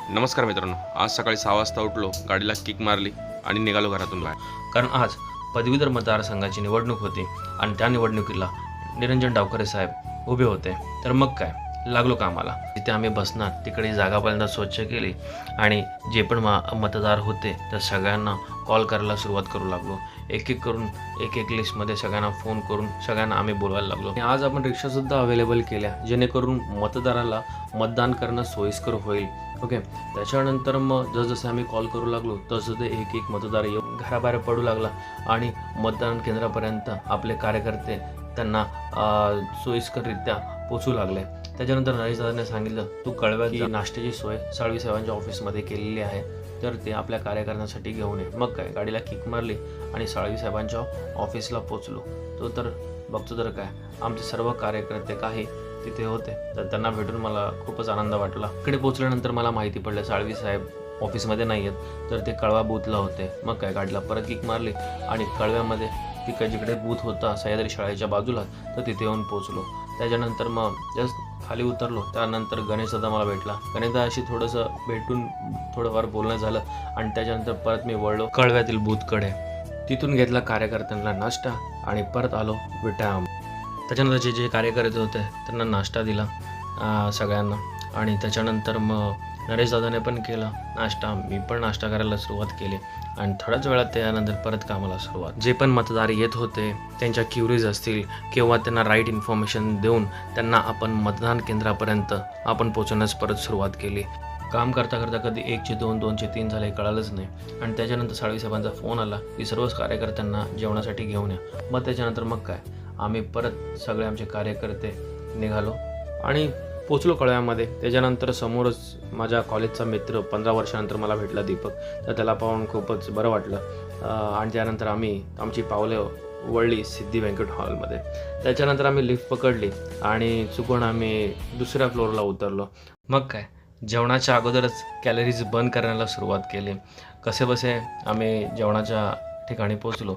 नमस्कार मित्रांनो, आज सकाळी 6 वाजता उठलो, गाडीला किक मारली आणि निघालो घरातून बाहेर. कारण आज पदवीधर मतदारसंघाची निवडणूक होती आणि त्या निवडणुकीला निरंजन डावखरे साहेब उभे होते. तर मग काय, लागलो कामाला. तिथे आम्ही बसणार, तिकडे जागा पहिल्यांदा स्वच्छ केली आणि जे पण मतदार होते त्या सगळ्यांना कॉल करायला सुरुवात करू लागलो. एक एक करून एक लिस्टमध्ये सगळ्यांना फोन करून सगळ्यांना आम्ही बोलवायला लागलो. आणि आज आपण रिक्षासुद्धा अवेलेबल केल्या, जेणेकरून मतदाराला मतदान करणं सोयीस्कर होईल. ओके, त्याच्यानंतर मग जसजसे आम्ही कॉल करू लागलो तसं ते एक मतदार येऊन घराबाहेर पडू लागला आणि मतदान केंद्रापर्यंत आपले कार्यकर्ते त्यांना सोयीस्कररित्या पोचू लागले. त्याच्यानंतर नरेश दादाने सांगितलं, तू कळव्यात की नाश्त्याची सोय साळवी साहेबांच्या ऑफिसमध्ये केलेली आहे, तर ते आपल्या कार्यकर्त्यांसाठी घेऊन ये. मग काय, गाडीला किक मारली आणि साळवी साहेबांच्या ऑफिसला पोचलो. तो तर बघतो तर काय, आमचे सर्व कार्यकर्ते काही तिथे होते, तर त्यांना भेटून मला खूपच आनंद वाटला. इकडे पोचल्यानंतर मला माहिती पडलं साळवी साहेब ऑफिसमध्ये नाही आहेत, तर ते कळवा बूथला होते. मग काय, गाडीला परत किक मारली आणि कळव्यामध्ये तिकडे जिकडे बूथ होता सह्याद्री शाळेच्या बाजूला, तर तिथे येऊन पोचलो. त्याच्यानंतर मग जस्ट खाली उतरलो, त्यानंतर गणेशदादा मला भेटला. गणेशदादाशी थोडंसं भेटून थोडंफार बोलणं झालं आणि त्याच्यानंतर परत मी वळलो कळव्यातील बूथकडे. तिथून घेतला कार्यकर्त्यांना नाश्ता आणि परत आलो विटा. त्याच्यानंतर जे जे कार्यकर्ते होते त्यांना नाश्ता दिला सगळ्यांना. आणि त्याच्यानंतर मग नरेश दादाने पण केला नाश्ता, मी पण नाश्ता करायला सुरुवात केली आणि थोड्याच वेळात त्यानंतर परत कामाला सुरुवात. जे पण मतदार येत होते त्यांच्या क्युरीज असतील किंवा त्यांना राईट इन्फॉर्मेशन देऊन त्यांना आपण मतदान केंद्रापर्यंत आपण पोहोचवण्यास परत सुरुवात केली. काम करता करता कधी 1चे 2, 2चे 3 झाले कळालंच नाही. आणि त्याच्यानंतर साळवी साहेबांचा फोन आला की सर्वच कार्यकर्त्यांना जेवणासाठी घेऊन या. मग त्याच्यानंतर मग काय, आम्ही परत सगळे आमचे कार्यकर्ते निघालो आणि पोचलो कळव्यामध्ये. त्याच्यानंतर समोरच माझ्या कॉलेजचा मित्र 15 वर्षानंतर मला भेटला, दीपक. तर त्याला पाहून खूपच बरं वाटलं आणि त्यानंतर आम्ही आमची पावले वळली सिद्धी बँकेट हॉलमध्ये. त्याच्यानंतर आम्ही लिफ्ट पकडली आणि चुकून आम्ही दुसऱ्या फ्लोअरला उतरलो. मग काय, जेवणाच्या अगोदरच कॅलरीज बर्न करण्याला सुरुवात केली. कसेबसे आम्ही जेवणाच्या ठिकाणी पोचलो,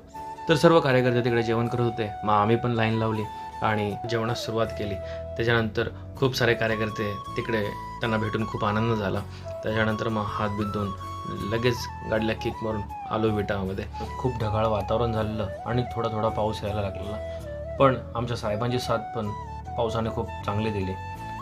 तर सर्व कार्यकर्ते तिकडे जेवण करत होते. मग आम्ही पण लाईन लावली आणि जेवणास सुरुवात केली. त्याच्यानंतर खूप सारे कार्यकर्ते तिकडे, त्यांना भेटून खूप आनंद झाला. त्याच्यानंतर मग हात बीत धुवून लगेच गाडीला किक मारून आलो विटामध्ये. खूप ढगाळ वातावरण झालेलं आणि थोडा थोडा पाऊस यायला लागलेला, पण आमच्या साहेबांची साथ पण पावसाने खूप चांगली दिली,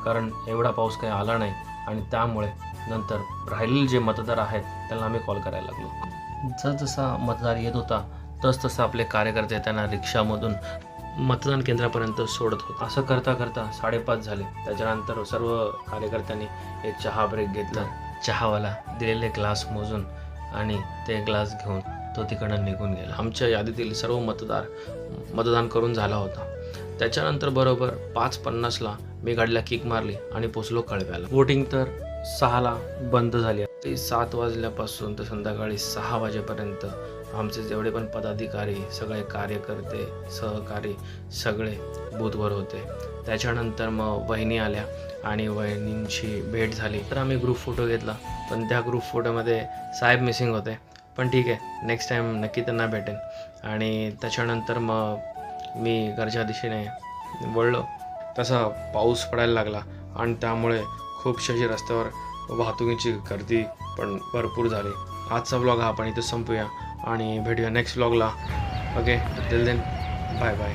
कारण एवढा पाऊस काही आला नाही. आणि त्यामुळे नंतर राहिलेले जे मतदार आहेत त्यांना आम्ही कॉल करायला लागलो. जसजसा मतदार येत होता तसतसं आपले कार्यकर्ते त्यांना रिक्षामधून मतदान केंद्रापर्यंत सोडत होते. असं करता करता 5:30 झाले. त्याच्यानंतर सर्व कार्यकर्त्यांनी एक चहा ब्रेक घेतला. चहावाला दिलेले ग्लास मोजून आणि ते ग्लास घेऊन तो तिकडनं निघून गेला. आमच्या यादीतील सर्व मतदान करून झाला होता. त्याच्यानंतर बरोबर 5:50ला मी गाडीला किक मारली आणि पोचलो कळव्याला. वोटिंग तर 6ला बंद झाली. ते 7 वाजल्यापासून तर संध्याकाळी 6 वाजेपर्यंत आमचे जेवढे पण पदाधिकारी, सगळे कार्यकर्ते, सहकारी सगळे बूथवर होते. त्याच्यानंतर मग वहिनी आल्या आणि वहिनींची भेट झाली. तर आम्ही ग्रुप फोटो घेतला, पण त्या ग्रुप फोटोमध्ये साहेब मिसिंग होते. पण ठीक आहे, नेक्स्ट टाईम नक्की त्यांना भेटेन. आणि त्याच्यानंतर मग मी घरच्या दिशेने वळलो. तसा पाऊस पडायला लागला आणि त्यामुळे खूपशाही रस्त्यावर वाहतुकीची गर्दी पण भरपूर झाली. आजचा व्लॉग हा आपण इथं संपूया आणि भेटूया नेक्स्ट व्लॉगला. Okay, till then, bye bye.